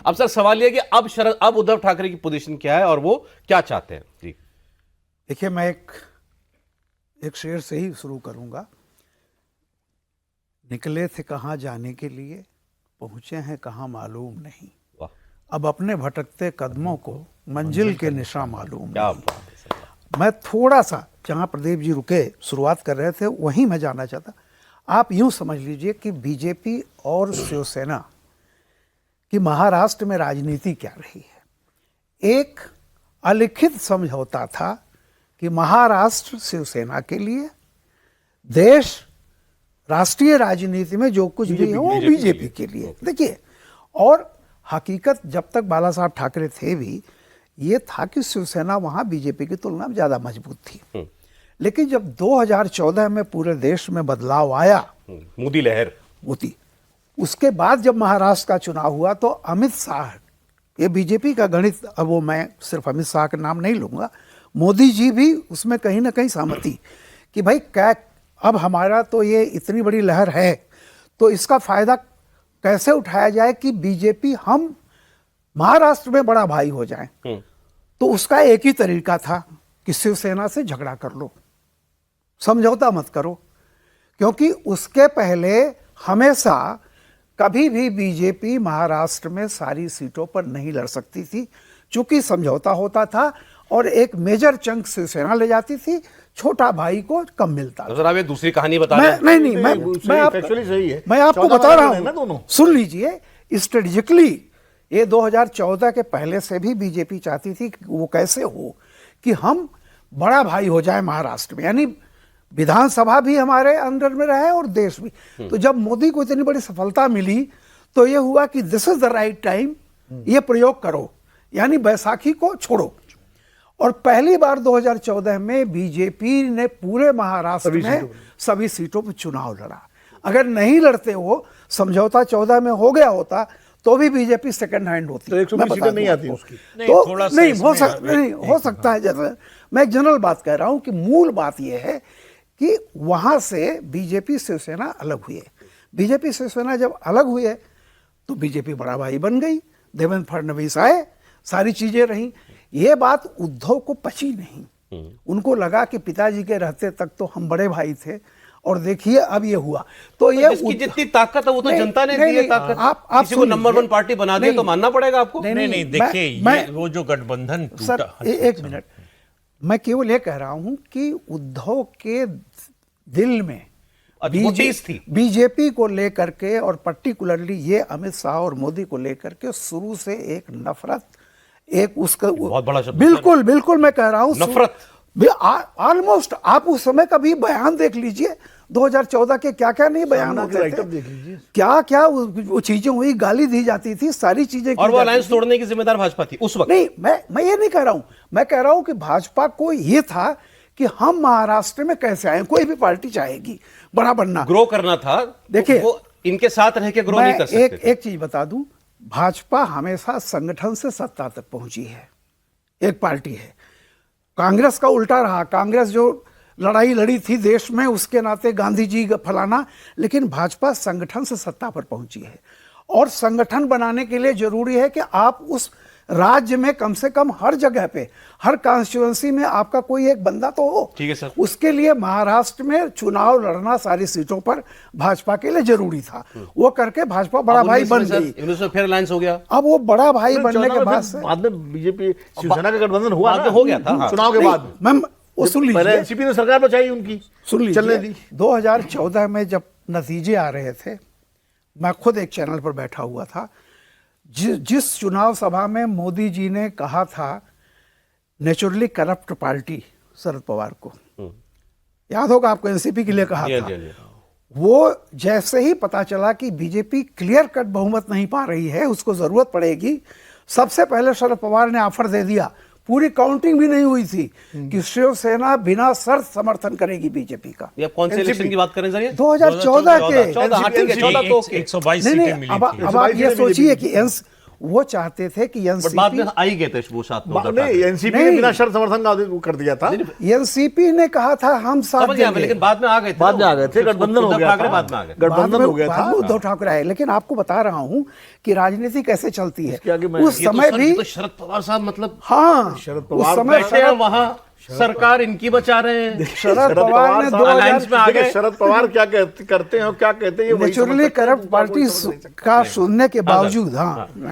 अब सर सवाल यह कि अब उद्धव ठाकरे की पोजीशन क्या है और वो क्या चाहते हैं जी? देखिए, मैं एक शेर से ही शुरू करूंगा। निकले थे कहाँ जाने के लिए, पहुंचे हैं कहाँ मालूम नहीं। वाह, अब अपने भटकते कदमों को मंजिल के निशा मालूम क्या नहीं। बात है सर। मैं थोड़ा सा जहां प्रदीप जी रुके शुरुआत कर रहे थे वहीं मैं जाना चाहता। आप यूं समझ लीजिए कि बीजेपी और शिवसेना की महाराष्ट्र में राजनीति क्या रही है। एक अलिखित समझौता था कि महाराष्ट्र शिवसेना के लिए, देश राष्ट्रीय राजनीति में जो कुछ भी है वो बीजेपी के लिए। देखिए, और हकीकत जब तक बाला साहब ठाकरे थे भी ये था कि शिवसेना वहां बीजेपी की तुलना में ज्यादा मजबूत थी। लेकिन जब 2014 में पूरे देश में बदलाव आया, मोदी लहर मोदी, उसके बाद जब महाराष्ट्र का चुनाव हुआ तो अमित शाह, ये बीजेपी का गणित, अब वो मैं सिर्फ अमित शाह का नाम नहीं लूंगा, मोदी जी भी उसमें कहीं ना कहीं सहमति कि भाई क्या अब हमारा तो ये इतनी बड़ी लहर है तो इसका फायदा कैसे उठाया जाए कि बीजेपी हम महाराष्ट्र में बड़ा भाई हो जाए। तो उसका एक ही तरीका था कि शिवसेना से झगड़ा कर लो, समझौता मत करो, क्योंकि उसके पहले हमेशा कभी भी बीजेपी महाराष्ट्र में सारी सीटों पर नहीं लड़ सकती थी, चूंकि समझौता होता था और एक मेजर चंक शिवसेना ले जाती थी, छोटा भाई को कम मिलता था। सर आप ये दूसरी कहानी बता रहे हैं। नहीं, मैं आपको बता रहा हूं, सुन लीजिए। स्ट्रेटेजिकली ये 2014 के पहले से भी बीजेपी चाहती थी कि वो कैसे हो कि हम बड़ा भाई हो जाए महाराष्ट्र में, यानी विधानसभा भी हमारे अंडर में रहे और देश भी। तो जब मोदी को इतनी बड़ी सफलता मिली तो ये हुआ कि this is the right time, ये प्रयोग करो, यानी बैसाखी को छोड़ो। और पहली बार 2014 में बीजेपी ने पूरे महाराष्ट्र में सभी सीटों पर चुनाव लड़ा। अगर नहीं लड़ते हो, समझौता 14 में हो गया होता तो भी बीजेपी सेकंड हैंड होती। तो 120 सीटें नहीं आती उसकी। तो नहीं हो सकता है। जैसे मैं एक जनरल बात कह रहा हूं कि मूल बात यह है कि वहां से बीजेपी शिवसेना अलग हुई है। बीजेपी शिवसेना जब अलग हुई है तो बीजेपी बड़ा भाई बन गई, देवेंद्र फडणवीस आए, सारी चीजें रहीं। ये बात उद्धव को पची नहीं, उनको लगा कि पिताजी के रहते तक तो हम बड़े भाई थे और देखिए अब ये हुआ। तो ये इसकी जितनी ताकत है वो तो जनता ने दी है ताकत। आप किसी को नंबर 1 पार्टी बना दिया तो मानना पड़ेगा आपको। नहीं, देखिए वो जो गठबंधन सर, एक मिनट, मैं केवल ये कह रहा हूं कि उद्धव के दिल में बीजेपी को लेकर के और पर्टिकुलरली ये अमित शाह और मोदी को लेकर के शुरू से एक नफरत, एक उसका बहुत बड़ा शब्द। बिल्कुल मैं कह रहा हूं नफरत। ऑलमोस्ट आप उस समय का भी बयान देख लीजिए, 2014 के क्या क्या नहीं बयान होते थे, क्या क्या वो चीजें हुई, गाली दी जाती थी, सारी चीजें। और वो अलायंस तोड़ने की जिम्मेदार भाजपा थी उस वक्त। नहीं, मैं ये नहीं कह रहा हूं, मैं कह रहा हूं कि भाजपा को ये था कि हम महाराष्ट्र में कैसे आए, कोई भी पार्टी चाहेगी बड़ा बनना, ग्रो करना था। देखिए, वो इनके साथ रह के ग्रो नहीं कर सकते। एक चीज बता दूं, भाजपा हमेशा संगठन से सत्ता तक पहुंची है, एक पार्टी है। कांग्रेस का उल्टा रहा, कांग्रेस जो लड़ाई लड़ी थी देश में उसके नाते गांधी जी फलाना, लेकिन भाजपा संगठन से सत्ता पर पहुंची है। और संगठन बनाने के लिए जरूरी है कि आप उस राज्य में कम से कम हर जगह पे, हर कॉन्स्टिट्यूएंसी में आपका कोई एक बंदा तो हो। ठीक है सर। उसके लिए महाराष्ट्र में चुनाव लड़ना सारी सीटों पर भाजपा के लिए जरूरी था। वो करके भाजपा बड़ा भाई बन गई, फिर अलायंस हो गया। अब वो बड़ा भाई बनने के बाद में बीजेपी शिवसेना का गठबंधन हुआ, हो गया था चुनाव के बाद। मैम वो सुन लीजिए, एनसीपी ने सरकार बचाई उनकी, सुन चलने लीजिए, दी। 2014 में जब नतीजे आ रहे थे, मैं खुद एक चैनल पर बैठा हुआ था, जिस चुनाव सभा में मोदी जी ने कहा था naturally corrupt party Sharad Pawar को, याद होगा आपको, एनसीपी के लिए कहा था, वो जैसे ही पता चला कि बीजेपी क्लियर कट बहुमत नहीं पा रही है, उसको जरूरत पड़ेगी, सबसे पहले शरद पवार ने ऑफर दे दिया, पूरी काउंटिंग भी नहीं हुई थी, कि शिवसेना बिना शर्त समर्थन करेगी बीजेपी का। ये कौन से इलेक्शन की बात कर रहे हैं? 2014 के 14 122 सीटें मिली थी। अब आप ये सोचिए कि वो चाहते थे कि बट बाद में एनसीपी आई गए थे वो साथ में उद्धव नहीं, ठाकरे। एनसीपी ने नहीं। बिना शर्त समर्थन का वो कर दिया था। एनसीपी ने कहा था हम साथ समझ गया मैं, देंगे। लेकिन बाद में आ गए थे बाद में ना। आ गए थे, गठबंधन हो उद्धव गया ठाकरे था। बाद में आ गए। गठबंधन हो गया बाद में था। उद्धव ठाकरे आए, लेकिन आपको बता रहा हूं कि राजनीति कैसे चलती है। इसके आगे मैं- उस ये तो समय सर, भी ये तो शरद पवार साहब मतलब हाँ, शरद उस पवार समय बैठे हैं वहां, सरकार इनकी बचा रहे हैं। शरद पवार ने साहब अलायंस में आ देखिए, गए। शरद पवार क्या करते हैं और क्या कहते हैं ये वही समझ नेचुरली सकते हैं, करप्ट दूसरा कोई पार्टी समझ नहीं सकता। का सुनने के बावजूद हाँ अब